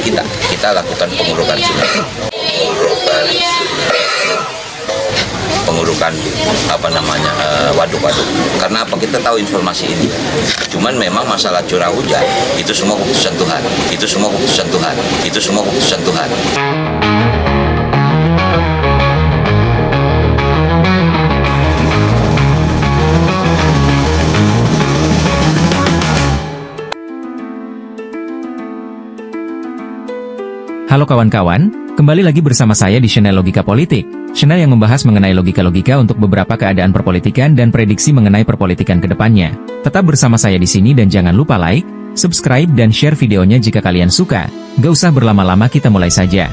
kita lakukan pengurukan sungai, pengurukan waduk-waduk. Karena apa, kita tahu informasi ini. Cuman memang masalah curah hujan itu semua keputusan Tuhan. Itu semua keputusan Tuhan. Halo kawan-kawan, kembali lagi bersama saya di channel Logika Politik, channel yang membahas mengenai logika-logika untuk beberapa keadaan perpolitikan dan prediksi mengenai perpolitikan ke depannya. Tetap bersama saya di sini dan jangan lupa like, subscribe dan share videonya jika kalian suka. Gak usah berlama-lama, kita mulai saja.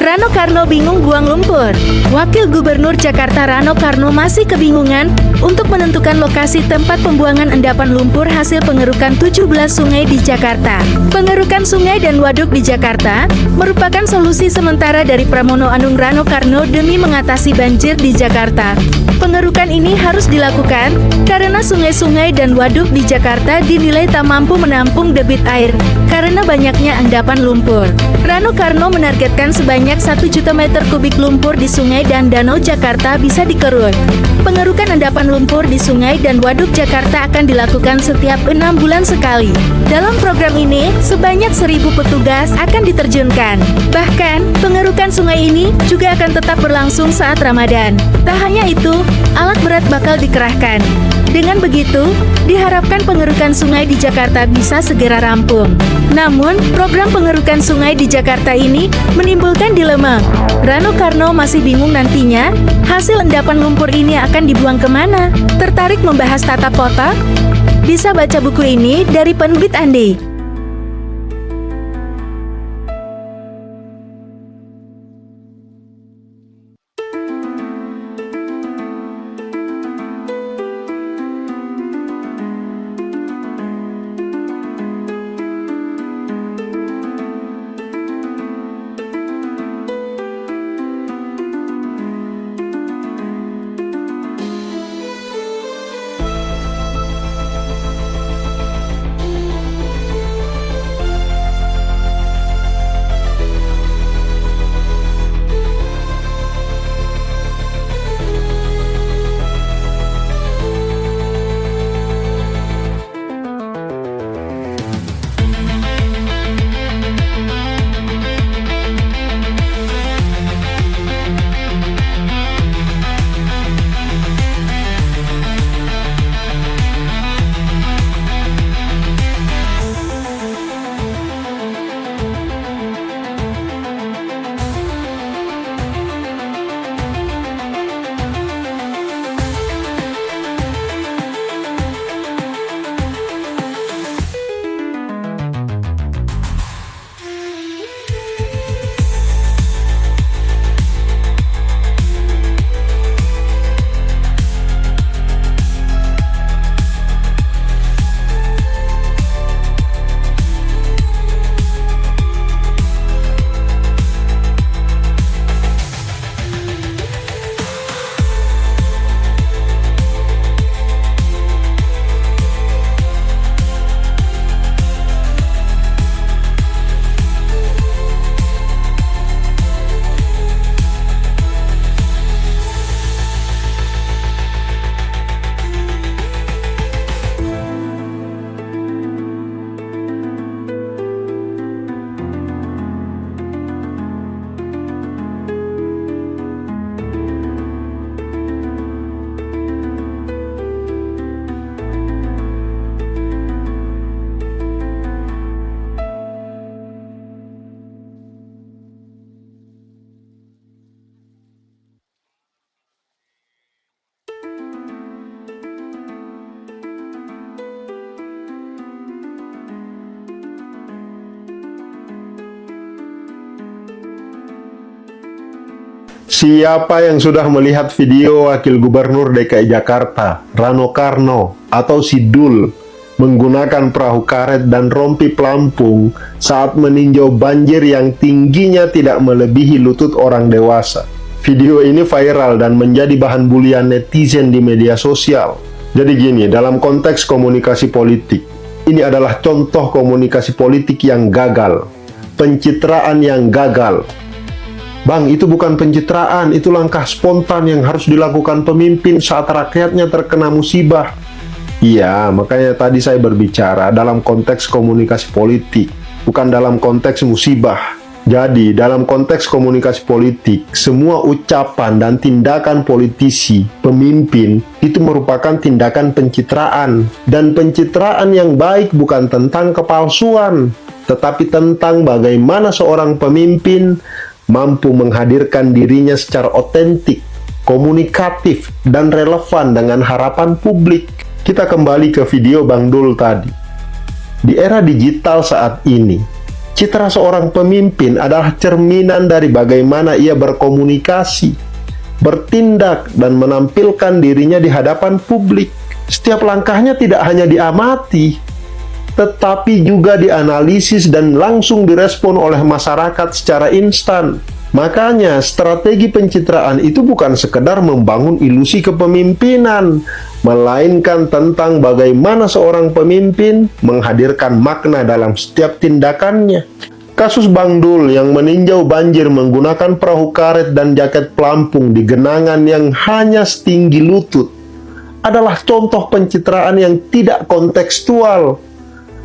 Rano Karno bingung buang lumpur. Wakil Gubernur Jakarta Rano Karno masih kebingungan untuk menentukan lokasi tempat pembuangan endapan lumpur hasil pengerukan 17 sungai di Jakarta. Pengerukan sungai dan waduk di Jakarta merupakan solusi sementara dari Pramono Anung Rano Karno demi mengatasi banjir di Jakarta. Pengerukan ini harus dilakukan karena sungai-sungai dan waduk di Jakarta dinilai tak mampu menampung debit air karena banyaknya endapan lumpur. Rano Karno menargetkan sebanyak 1 juta meter kubik lumpur di sungai dan danau Jakarta bisa dikeruk. Pengerukan endapan lumpur di sungai dan waduk Jakarta akan dilakukan setiap 6 bulan sekali. Dalam program ini, sebanyak 1.000 petugas akan diterjunkan. Bahkan, pengerukan sungai ini juga akan tetap berlangsung saat Ramadan. Tak hanya itu, alat berat bakal dikerahkan. Dengan begitu, diharapkan pengerukan sungai di Jakarta bisa segera rampung. Namun, program pengerukan sungai di Jakarta ini menimbulkan dilema. Rano Karno masih bingung nantinya, hasil endapan lumpur ini akan dibuang kemana? Tertarik membahas tata kota? Bisa baca buku ini dari penerbit Andi. Siapa yang sudah melihat video Wakil Gubernur DKI Jakarta, Rano Karno, atau Sidul, menggunakan perahu karet dan rompi pelampung saat meninjau banjir yang tingginya tidak melebihi lutut orang dewasa? Video ini viral dan menjadi bahan bulian netizen di media sosial. Jadi gini, dalam konteks komunikasi politik, ini adalah contoh komunikasi politik yang gagal, pencitraan yang gagal. Bang, itu bukan pencitraan, itu langkah spontan yang harus dilakukan pemimpin saat rakyatnya terkena musibah. Iya, makanya tadi saya berbicara dalam konteks komunikasi politik, bukan dalam konteks musibah. Jadi, dalam konteks komunikasi politik, semua ucapan dan tindakan politisi, pemimpin, itu merupakan tindakan pencitraan. Dan pencitraan yang baik bukan tentang kepalsuan, tetapi tentang bagaimana seorang pemimpin mampu menghadirkan dirinya secara otentik, komunikatif, dan relevan dengan harapan publik. Kita kembali ke video Bang Dul tadi. Di era digital saat ini, citra seorang pemimpin adalah cerminan dari bagaimana ia berkomunikasi, bertindak, dan menampilkan dirinya di hadapan publik. Setiap langkahnya tidak hanya diamati, tetapi juga dianalisis dan langsung direspon oleh masyarakat secara instan. Makanya, strategi pencitraan itu bukan sekedar membangun ilusi kepemimpinan, melainkan tentang bagaimana seorang pemimpin menghadirkan makna dalam setiap tindakannya. Kasus Bang Dul yang meninjau banjir menggunakan perahu karet dan jaket pelampung di genangan yang hanya setinggi lutut adalah contoh pencitraan yang tidak kontekstual.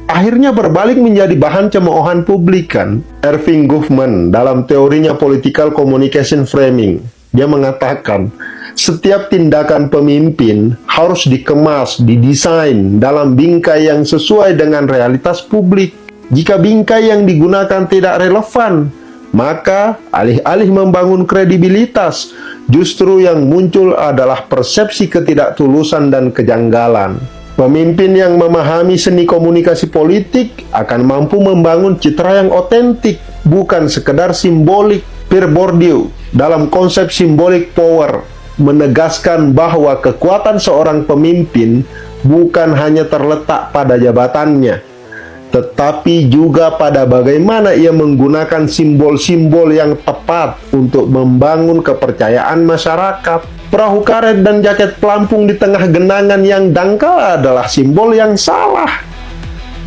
Akhirnya berbalik menjadi bahan cemoohan publik kan. Erving Goffman dalam teorinya Political Communication Framing, dia mengatakan setiap tindakan pemimpin harus dikemas, didesain dalam bingkai yang sesuai dengan realitas publik. Jika bingkai yang digunakan tidak relevan, maka alih-alih membangun kredibilitas, justru yang muncul adalah persepsi ketidaktulusan dan kejanggalan. Pemimpin yang memahami seni komunikasi politik akan mampu membangun citra yang otentik, bukan sekedar simbolik. Pierre Bourdieu dalam konsep symbolic power menegaskan bahwa kekuatan seorang pemimpin bukan hanya terletak pada jabatannya, tetapi juga pada bagaimana ia menggunakan simbol-simbol yang tepat untuk membangun kepercayaan masyarakat. Perahu karet dan jaket pelampung di tengah genangan yang dangkal adalah simbol yang salah.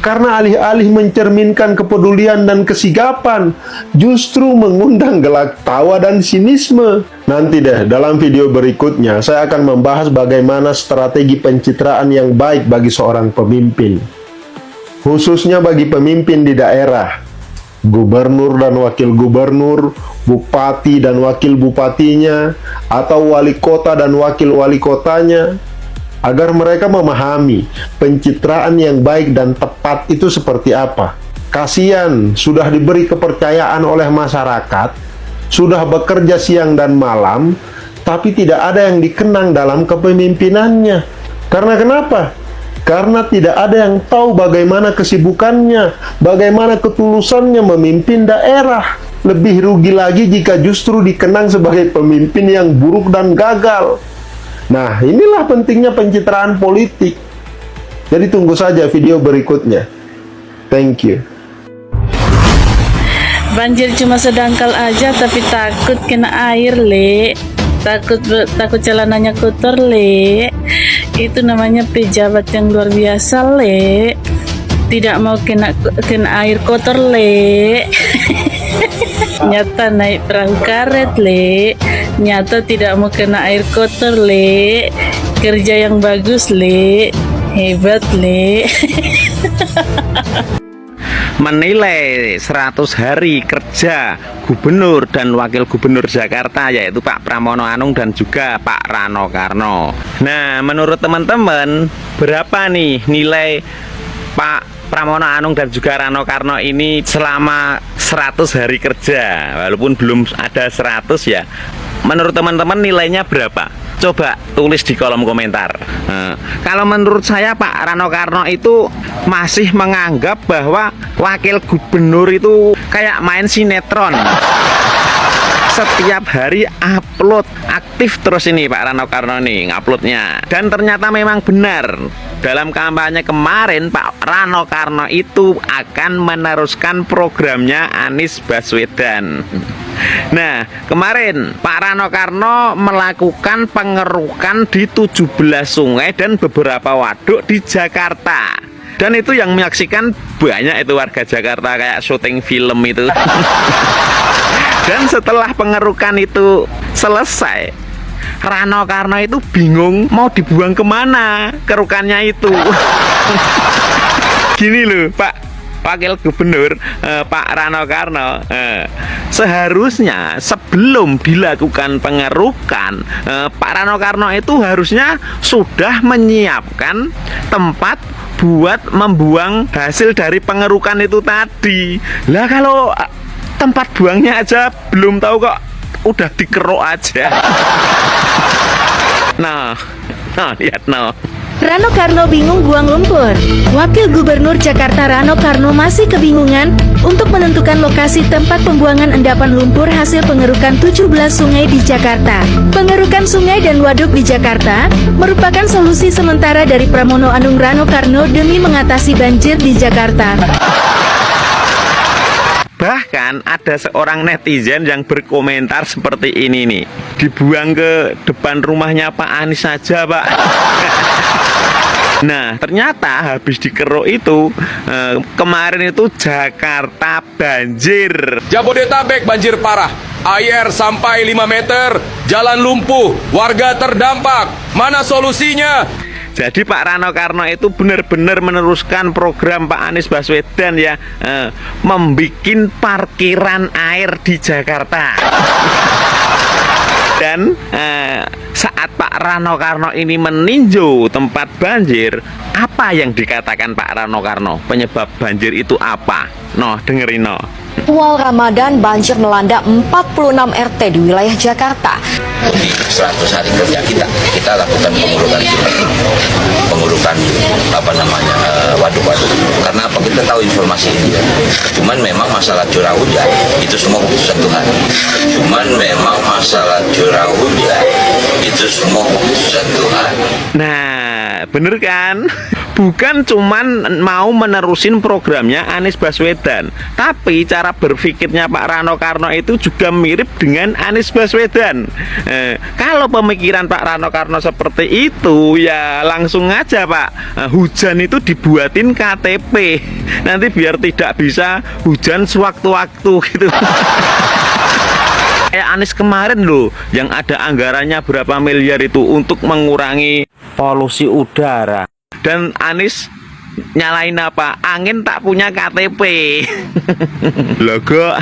Karena alih-alih mencerminkan kepedulian dan kesigapan, justru mengundang gelak tawa dan sinisme. Nanti deh, dalam video berikutnya, saya akan membahas bagaimana strategi pencitraan yang baik bagi seorang pemimpin, khususnya bagi pemimpin di daerah, gubernur dan wakil gubernur, bupati dan wakil bupatinya, atau wali kota dan wakil wali kotanya, agar mereka memahami pencitraan yang baik dan tepat itu seperti apa. Kasihan, sudah diberi kepercayaan oleh masyarakat, sudah bekerja siang dan malam, tapi tidak ada yang dikenang dalam kepemimpinannya. Karena kenapa? Karena tidak ada yang tahu bagaimana kesibukannya, bagaimana ketulusannya memimpin daerah. Lebih rugi lagi jika justru dikenang sebagai pemimpin yang buruk dan gagal. Nah, inilah pentingnya pencitraan politik. Jadi tunggu saja video berikutnya. Thank you. Banjir cuma sedangkal aja tapi takut kena air, Le. Takut celananya kotor, Le. Itu namanya pejabat yang luar biasa, Le. Tidak mau kena air kotor, Le. Nyata naik perahu karet, Le. Nyata tidak mau kena air kotor, Le. Kerja yang bagus, Le. Hebat, Le. Menilai 100 hari kerja gubernur dan wakil gubernur Jakarta, yaitu Pak Pramono Anung dan juga Pak Rano Karno. Nah, menurut teman-teman, berapa nih nilai Pak Pramono Anung dan juga Rano Karno ini selama 100 hari kerja? Walaupun belum ada 100 ya, menurut teman-teman nilainya berapa? Coba tulis di kolom komentar. Kalau menurut saya Pak Rano Karno itu masih menganggap bahwa wakil gubernur itu kayak main sinetron. setiap hari upload, aktif terus ini Pak Rano Karno nih nguploadnya. Dan ternyata memang benar, dalam kampanye kemarin Pak Rano Karno itu akan meneruskan programnya Anies Baswedan. Nah, kemarin Pak Rano Karno melakukan pengerukan di 17 sungai dan beberapa waduk di Jakarta. Dan itu yang menyaksikan banyak itu warga Jakarta kayak syuting film itu. Dan setelah pengerukan itu selesai, Rano Karno itu bingung mau dibuang kemana kerukannya itu. Gini loh Pak Wakil Gubernur Pak Rano Karno, seharusnya sebelum dilakukan pengerukan, Pak Rano Karno itu harusnya sudah menyiapkan tempat buat membuang hasil dari pengerukan itu tadi. Lah kalau tempat buangnya aja belum tahu kok udah dikeruk aja. Nah, lihat no. Rano Karno bingung buang lumpur. Wakil Gubernur Jakarta Rano Karno masih kebingungan untuk menentukan lokasi tempat pembuangan endapan lumpur hasil pengerukan 17 sungai di Jakarta. Pengerukan sungai dan waduk di Jakarta merupakan solusi sementara dari Pramono Anung Rano Karno demi mengatasi banjir di Jakarta. Bahkan ada seorang netizen yang berkomentar seperti ini nih, dibuang ke depan rumahnya Pak Anies saja Pak. Nah ternyata habis dikeruk itu kemarin itu Jakarta banjir. Jabodetabek banjir parah, air sampai 5 meter, jalan lumpuh, warga terdampak. Mana solusinya? Jadi Pak Rano Karno itu benar-benar meneruskan program Pak Anies Baswedan ya, membikin parkiran air di Jakarta. Dan saat Pak Rano Karno ini meninjau tempat banjir, apa yang dikatakan Pak Rano Karno? Penyebab banjir itu apa? Noh, dengerin noh. Awal Ramadan banjir melanda 46 RT di wilayah Jakarta. Di 100 hari kerja kita lakukan pengurukan waduk-waduk. Karena apa? Kita tahu informasi ini. Cuman memang masalah curah hujan itu semua keputusan Tuhan. Nah, bener kan? Bukan cuman mau menerusin programnya Anies Baswedan, tapi cara berpikirnya Pak Rano Karno itu juga mirip dengan Anies Baswedan. Kalau pemikiran Pak Rano Karno seperti itu, ya langsung aja Pak, hujan itu dibuatin KTP, nanti biar tidak bisa hujan sewaktu-waktu gitu. Kayak Anies kemarin loh, yang ada anggarannya berapa miliar itu untuk mengurangi polusi udara. Dan Anies nyalain apa? Angin tak punya KTP. Logo.